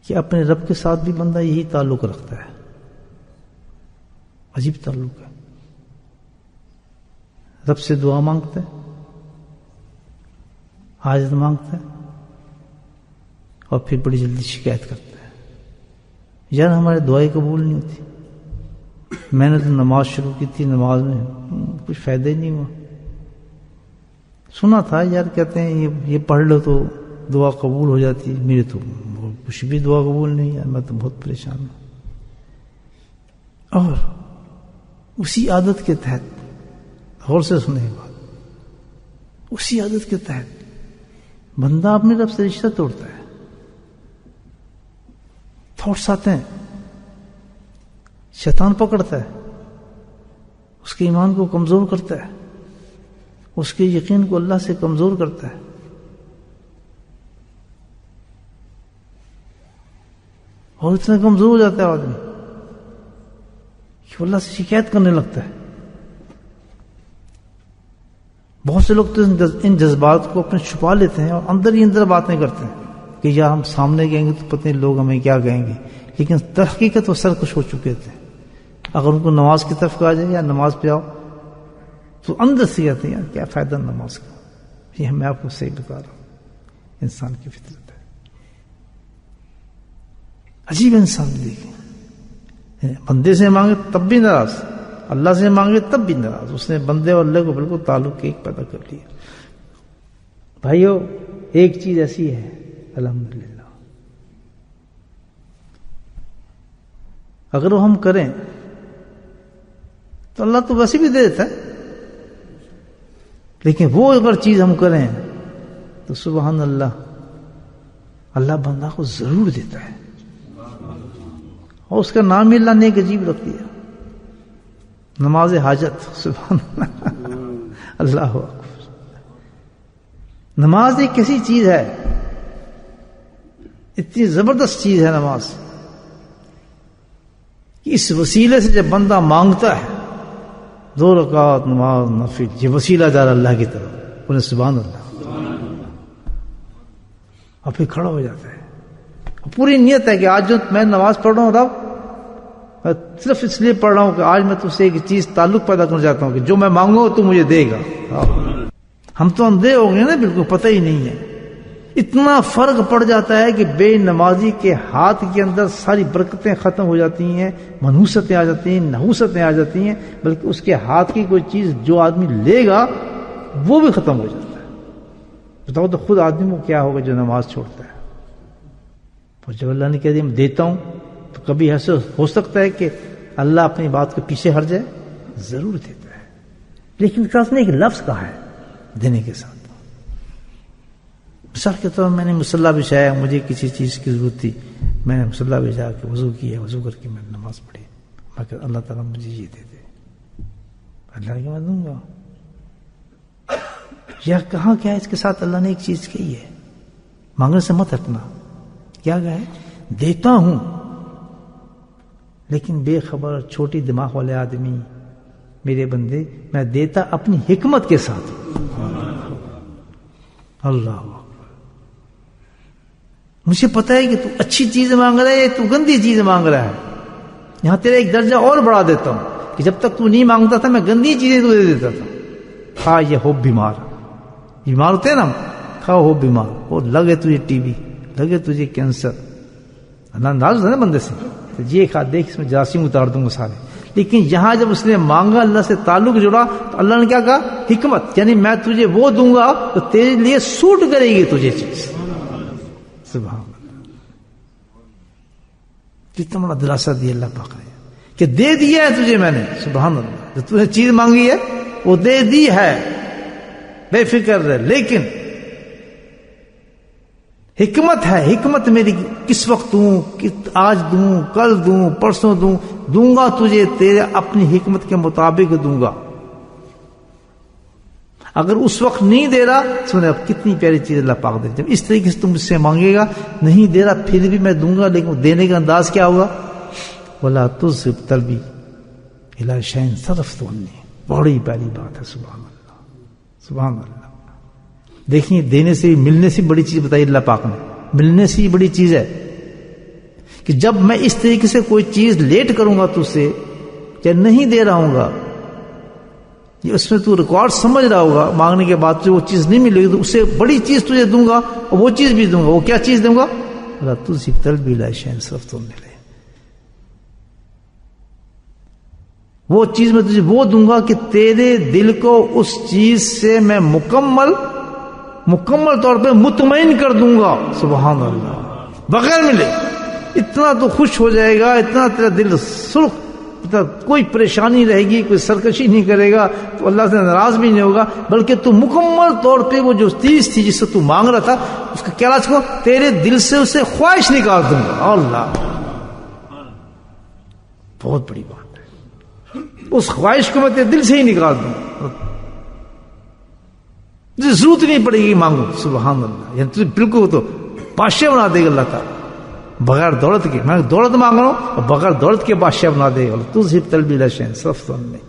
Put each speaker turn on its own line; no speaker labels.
کہ اپنے رب کے ساتھ بھی بندہ یہی تعلق رکھتا ہے. عجیب تعلق ہے. رب سے دعا مانگتا ہے، حاجت مانگتا ہے، اور پھر بڑی جلدی شکایت کرتا ہے، یار ہماری دعائیں قبول نہیں ہوتی. میں نے تو نماز شروع کی تھی، نماز میں کچھ فائدہ ہی نہیں ہوا. سنا تھا یار کہتے ہیں یہ پڑھ لو تو دعا قبول ہو جاتی. میری تو کچھ بھی دعا قبول نہیں ہے، میں تو بہت پریشان ہوں. اور اسی عادت کے تحت، غور سے سنیں بات، اسی عادت کے تحت بندہ اپنے رب سے رشتہ توڑتا ہے. تھاٹس آتے ہیں، شیطان پکڑتا ہے، اس کے ایمان کو کمزور کرتا ہے، اس کے یقین کو اللہ سے کمزور کرتا ہے. اور اتنا کمزور ہو جاتا ہے آدمی کہ اللہ سے شکایت کرنے لگتا ہے. بہت سے لوگ تو ان جذبات کو اپنے چھپا لیتے ہیں اور اندر ہی اندر باتیں کرتے ہیں کہ یار ہم سامنے گئیں گے تو پتہ نہیں لوگ ہمیں کیا کہیں گے. لیکن تحقیقت وہ سرکش ہو چکے تھے. اگر ان کو نماز کی طرف کہا جائے یا نماز پہ آؤ تو اندر سے کہتے ہیں یار کیا فائدہ نماز کا. یہ میں آپ کو صحیح بتا رہا ہوں، انسان کی فطرت ہے. عجیب انسان دیکھیں، بندے سے مانگے تب بھی ناراض، اللہ سے مانگے تب بھی ناراض. اس نے بندے اور اللہ کو بالکل تعلق ایک پیدا کر لیا. بھائیو ایک چیز ایسی ہے الحمدللہ، اگر وہ ہم کریں تو اللہ تو ویسے بھی دے دیتا ہے، لیکن وہ اگر چیز ہم کریں تو سبحان اللہ، اللہ بندہ کو ضرور دیتا ہے. اور اس کا نام ہی اللہ نے ایک عجیب رکھ دیا، نماز حاجت. سبحان اللہ، اللہ اکبر. نماز ایک کیسی چیز ہے، اتنی زبردست چیز ہے نماز کہ اس وسیلے سے جب بندہ مانگتا ہے 2 رکعت نماز نفل، یہ وسیلہ دار اللہ کی طرف، انہیں سبحان اللہ، اور پھر کھڑا ہو جاتا ہے. پوری نیت ہے کہ آج جو میں نماز پڑھ رہا ہوں رب، میں صرف اس لیے پڑھ رہا ہوں کہ آج میں تجھ سے ایک چیز تعلق پیدا کرنا چاہتا ہوں کہ جو میں مانگوں تو مجھے دے گا. ہم تو اندھے ہو گئے نا، بالکل پتہ ہی نہیں ہے. اتنا فرق پڑ جاتا ہے کہ بے نمازی کے ہاتھ کے اندر ساری برکتیں ختم ہو جاتی ہیں، منحوستیں آ جاتی ہیں، نحوستیں آ جاتی ہیں، بلکہ اس کے ہاتھ کی کوئی چیز جو آدمی لے گا وہ بھی ختم ہو جاتا ہے. بتاؤ تو خود آدمی کو کیا ہوگا جو نماز چھوڑتا ہے. اور جب اللہ نے کہہ دیا میں دیتا ہوں تو کبھی ایسے ہو سکتا ہے کہ اللہ اپنی بات کے پیچھے ہٹ جائے؟ ضرور دیتا ہے، لیکن اس نے ایک لفظ کہا ہے دینے کے ساتھ. مثال کے طور پر میں نے مصلی بچھایا، مجھے کسی چیز کی ضرورت تھی، میں نے مصلی بچھا کے وضو کیا، وضو کر کے میں نے نماز پڑھی، میں کہ اللہ تعالیٰ مجھے یہ دے دے. اللہ نے کہا میں دوں گا. یا کہاں کیا ہے اس کے ساتھ اللہ نے ایک چیز کہی ہے، مانگنے سے مت ہٹنا. کیا کہا ہے؟ دیتا ہوں، لیکن بے خبر چھوٹی دماغ والے آدمی میرے بندے، میں دیتا اپنی حکمت کے ساتھ. اللہ، مجھے پتا ہے کہ تو اچھی چیز مانگ رہا ہے، تو گندی چیز مانگ رہا ہے. یہاں تیرا ایک درجہ اور بڑھا دیتا ہوں کہ جب تک تو نہیں مانگتا تھا میں گندی چیزیں تو دے دیتا تھا. کھا یہ ہو بیمار ہوتے ہیں نا، کھاؤ ہو بیمار، اور لگے تجھے ٹی بی، لگے تجھے کینسر، اللہ ناراض ہے نا بندے سے، تو یہ کھا دیکھ اس میں جراثیم اتار دوں گا سارے. لیکن یہاں جب اس نے مانگا، اللہ سے تعلق جڑا، تو اللہ نے کیا کہا؟ حکمت، یعنی میں تجھے وہ دوں گا تو تیرے لیے سوٹ کرے گی تجھے چیز. سبحان اللہ، کتنا بڑا دلاسا دیا اللہ پاک نے کہ دے دیا ہے تجھے میں نے. سبحان اللہ، جو تجھے چیز مانگی ہے وہ دے دی ہے، بے فکر رہ. لیکن حکمت ہے، حکمت میری کس وقت دوں، آج دوں، کل دوں، پرسوں دوں گا تجھے تیرے اپنی حکمت کے مطابق دوں گا. اگر اس وقت نہیں دے رہا، سنے اب کتنی پیاری چیز اللہ پاک دے. جب اس طریقے سے تم مجھ سے مانگے گا، نہیں دے رہا پھر بھی میں دوں گا، لیکن دینے کا انداز کیا ہوگا؟ وَلَا تُزْغِ قَلْبِي إِلَىٰ شَيْءٍ صَرَفْتُهُ. بڑی پیاری بات ہے. سبحان اللہ، سبحان اللہ. دیکھیں، دینے سے ملنے سے بڑی چیز بتائی اللہ پاک نے، ملنے سے ہی بڑی چیز ہے. کہ جب میں اس طریقے سے کوئی چیز لیٹ کروں گا تجھ سے یا نہیں دے رہا ہوں گا، یہ اس میں تو ریکارڈ سمجھ رہا ہوگا، مانگنے کے بعد تجھے وہ چیز نہیں ملے گی تو اس سے بڑی چیز تجھے دوں گا، اور وہ چیز بھی دوں گا. وہ کیا چیز دوں گا؟ تجھ طلبی لا شیئن صرف تم ملے، وہ چیز میں تجھے وہ دوں گا کہ تیرے دل کو اس چیز سے میں مکمل طور پہ مطمئن کر دوں گا. سبحان اللہ، بغیر ملے اتنا تو خوش ہو جائے گا، اتنا تیرا دل سرخ، اتنا کوئی پریشانی رہے گی، کوئی سرکشی نہیں کرے گا، تو اللہ سے ناراض بھی نہیں ہوگا، بلکہ تو مکمل طور پہ وہ جو چیز تھی جس سے تو مانگ رہا تھا اس کا کیا راز کو تیرے دل سے اسے خواہش نکال دوں گا. اللہ، بہت بڑی بات، اس خواہش کو میں تیرے دل سے ہی نکال دوں، تجھے ضرورت نہیں پڑے گی مانگو. سبحان اللہ، یعنی تجھے بالکل تو بادشاہ بنا دے گا اللہ تعالیٰ بغیر دولت کے. میں دولت مانگ رہا ہوں اور بغیر دولت کے بادشاہ بنا دے گا. تو صرف طلبی لا شیئن صرف تم میں.